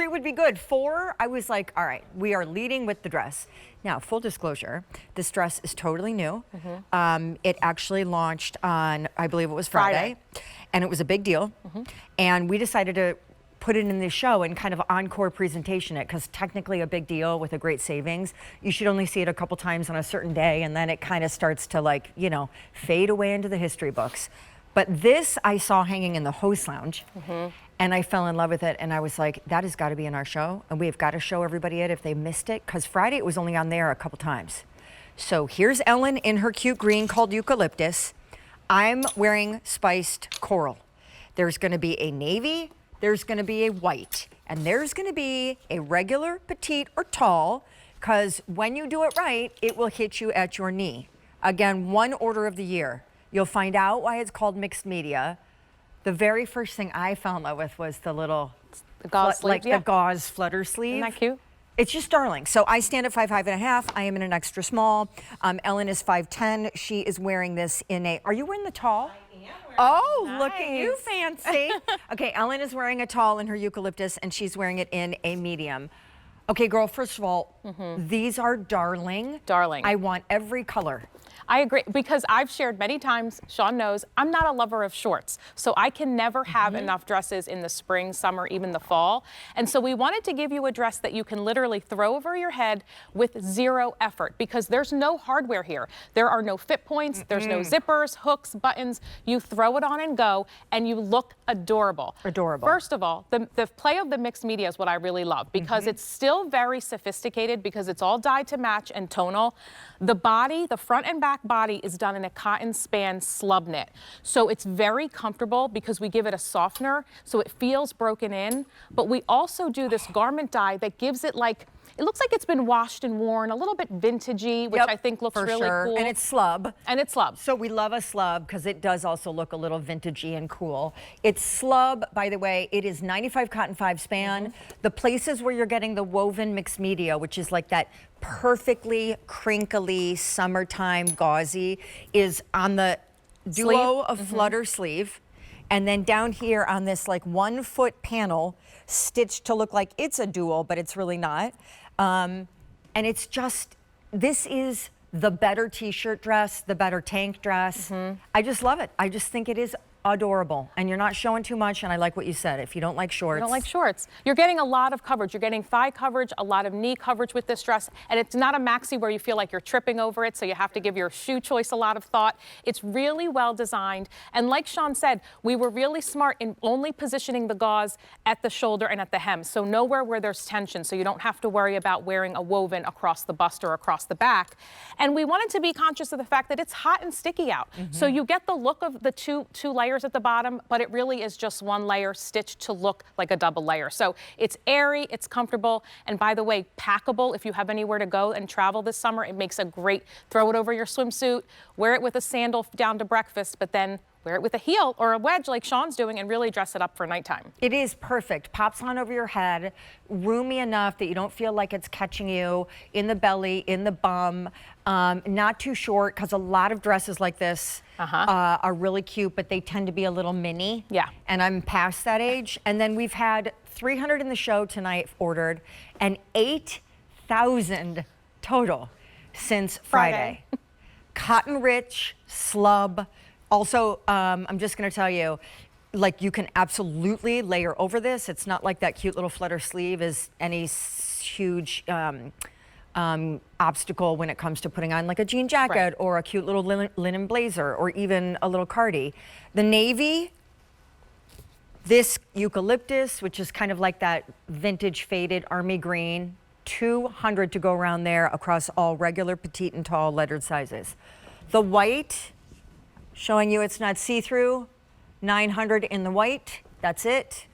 3 would be good. 4, I was like, all right, we are leading with the dress. Now, full disclosure, this dress is totally new. It actually launched on, I believe it was Friday. And it was a big deal. And we decided to put it in the show and kind of encore presentation it, because technically a big deal with a great savings. You should only see it a couple times on a certain day, and then it kind of starts to, like, you know, fade away into the history books. But this I saw hanging in the host lounge, and I fell in love with it, and I was like, that has got to be in our show, and we've got to show everybody it if they missed it, because Friday it was only on there a couple times. So here's Ellen in her cute green called Eucalyptus. I'm wearing spiced coral. There's going to be a navy, there's going to be a white, and there's going to be a regular, petite, or tall, because when you do it right, it will hit you at your knee. Again, one order of the year. You'll find out why it's called mixed media. The very first thing I fell in love with was the little gauze sleeve, the gauze flutter sleeve. Isn't that cute? It's just darling. So I stand at 5'5.5". I am in an extra small. Ellen is 5'10". She is wearing this in a, are you wearing the tall? I am. Oh, look at you, fancy. Okay, Ellen is wearing a tall in her Eucalyptus, and she's wearing it in a medium. Okay, girl, first of all, these are darling. Darling. I want every color. I agree, because I've shared many times, Sean knows, I'm not a lover of shorts. So I can never have enough dresses in the spring, summer, even the fall. And so we wanted to give you a dress that you can literally throw over your head with zero effort, because there's no hardware here. There are no fit points, there's no zippers, hooks, buttons. You throw it on and go, and you look adorable. Adorable. First of all, the play of the mixed media is what I really love, because it's still very sophisticated, because it's all dyed to match and tonal. The body, the front and back body, is done in a cotton span slub knit. So it's very comfortable, because we give it a softener so it feels broken in. But we also do this garment dye that gives it, like, it looks like it's been washed and worn, a little bit vintagey, which I think looks really cool. And it's slub. And it's slub. So we love a slub because it does also look a little vintagey and cool. It's slub, by the way. It is 95 cotton, 5 span. The places where you're getting the woven mixed media, which is like that perfectly crinkly summertime gauzy, is on the duo of flutter sleeve. And then down here on this like 1 foot panel, stitched to look like it's a dual, but it's really not. And it's just, this is the better t-shirt dress, the better tank dress. I just love it. I just think it is adorable, and you're not showing too much, and I like what you said. If you don't like shorts. You don't like shorts. You're getting a lot of coverage. You're getting thigh coverage, a lot of knee coverage with this dress, and it's not a maxi where you feel like you're tripping over it, so you have to give your shoe choice a lot of thought. It's really well designed, and like Sean said, we were really smart in only positioning the gauze at the shoulder and at the hem, so nowhere where there's tension, so you don't have to worry about wearing a woven across the bust or across the back. And we wanted to be conscious of the fact that it's hot and sticky out, so you get the look of the two layers at the bottom, but it really is just 1 layer stitched to look like a double layer. So it's airy, it's comfortable, and by the way, packable. If you have anywhere to go and travel this summer, it makes a great, throw it over your swimsuit, wear it with a sandal down to breakfast, but then wear it with a heel or a wedge like Sean's doing and really dress it up for nighttime. It is perfect. Pops on over your head, roomy enough that you don't feel like it's catching you in the belly, in the bum. Not too short, because a lot of dresses like this are really cute, but they tend to be a little mini. Yeah. And I'm past that age. And then we've had 300 in the show tonight ordered, and 8,000 total since Friday. Cotton rich, slub. Also, I'm just going to tell you, like, you can absolutely layer over this. It's not like that cute little flutter sleeve is any huge obstacle when it comes to putting on like a jean jacket or a cute little linen blazer or even a little cardi. The navy, this Eucalyptus, which is kind of like that vintage faded army green, 200 to go around there across all regular, petite, and tall lettered sizes. The white, showing you it's not see-through, 900 in the white, that's it.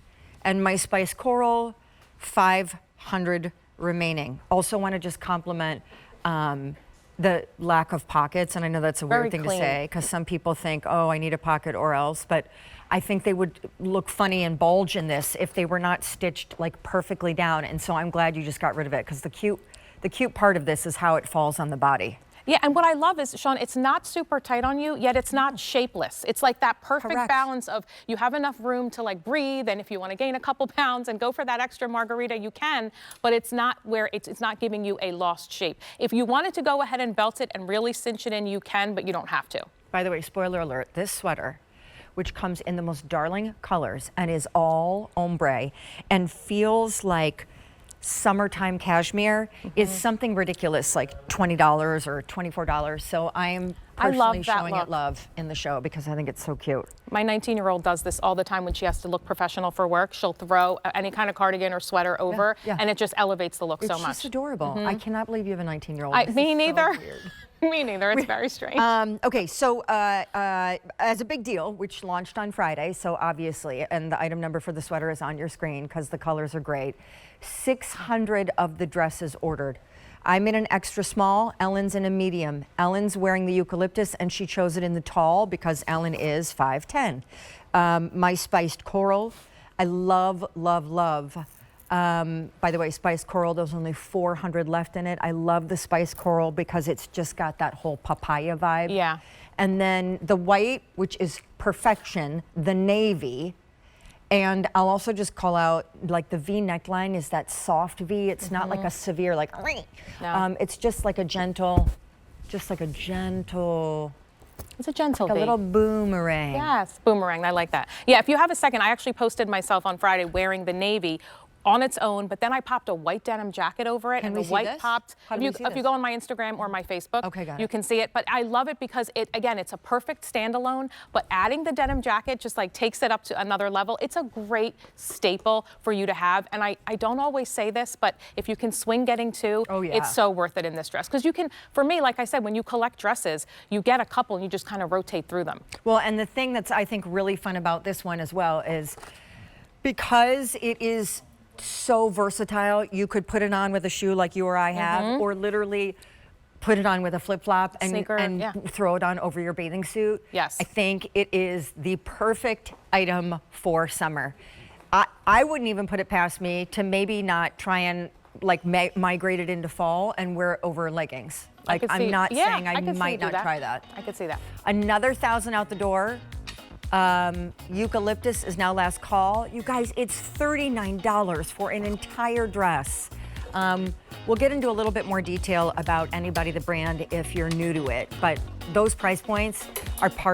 And my spice coral, 500 remaining. Also want to just compliment the lack of pockets, and I know that's a weird thing to say, because some people think, oh, I need a pocket or else, but I think they would look funny and bulge in this if they were not stitched like perfectly down, and so I'm glad you just got rid of it, because the cute part of this is how it falls on the body. Yeah, and what I love is, Sean, it's not super tight on you, yet it's not shapeless. It's like that perfect Correct. balance of you have enough room to like breathe, and if you want to gain a couple pounds and go for that extra margarita, you can, but it's not where it's not giving you a lost shape. If you wanted to go ahead and belt it and really cinch it in, you can, but you don't have to. By the way, spoiler alert, this sweater, which comes in the most darling colors and is all ombre and feels like summertime cashmere, is something ridiculous, like $20 or $24. So I'm personally showing it love in the show because I think it's so cute. My 19-year-old does this all the time when she has to look professional for work. She'll throw any kind of cardigan or sweater over, and it just elevates the look so much. It's just adorable. I cannot believe you have a 19-year-old. Me neither. Me neither. It's very strange. Okay, so as a big deal, which launched on Friday, so obviously, and the item number for the sweater is on your screen because the colors are great. 600 of the dresses ordered. I'm in an extra small, Ellen's in a medium. Ellen's wearing the eucalyptus and she chose it in the tall because Ellen is 5'10". My spiced coral, I love, love, love. By the way, spiced coral, there's only 400 left in it. I love the spiced coral because it's just got that whole papaya vibe. Yeah. And then the white, which is perfection, the navy. And I'll also just call out, like the V neckline is that soft V. It's not like a severe, like, No. it's just like a gentle, It's a gentle V. a little boomerang. Yes, boomerang. I like that. Yeah, if you have a second, I actually posted myself on Friday wearing the navy on its own, but then I popped a white denim jacket over it, and the white popped. If you go on my Instagram or my Facebook, you can see it. But I love it because it's a perfect standalone, but adding the denim jacket just like takes it up to another level. It's a great staple for you to have. And I don't always say this, but if you can swing getting two, it's so worth it in this dress. Because you can, for me, like I said, when you collect dresses, you get a couple and you just kind of rotate through them. Well, and the thing that's I think really fun about this one as well is because it is so versatile, you could put it on with a shoe like you or I have, or literally put it on with a flip-flop and throw it on over your bathing suit. Yes. I think it is the perfect item for summer. I wouldn't even put it past me to maybe not try and like migrate it into fall and wear it over leggings. Like I'm not saying I might not try that. I could see that. Another 1,000 out the door. Eucalyptus is now last call. You guys, it's $39 for an entire dress. We'll get into a little bit more detail about AnyBody, the brand, if you're new to it, but those price points are part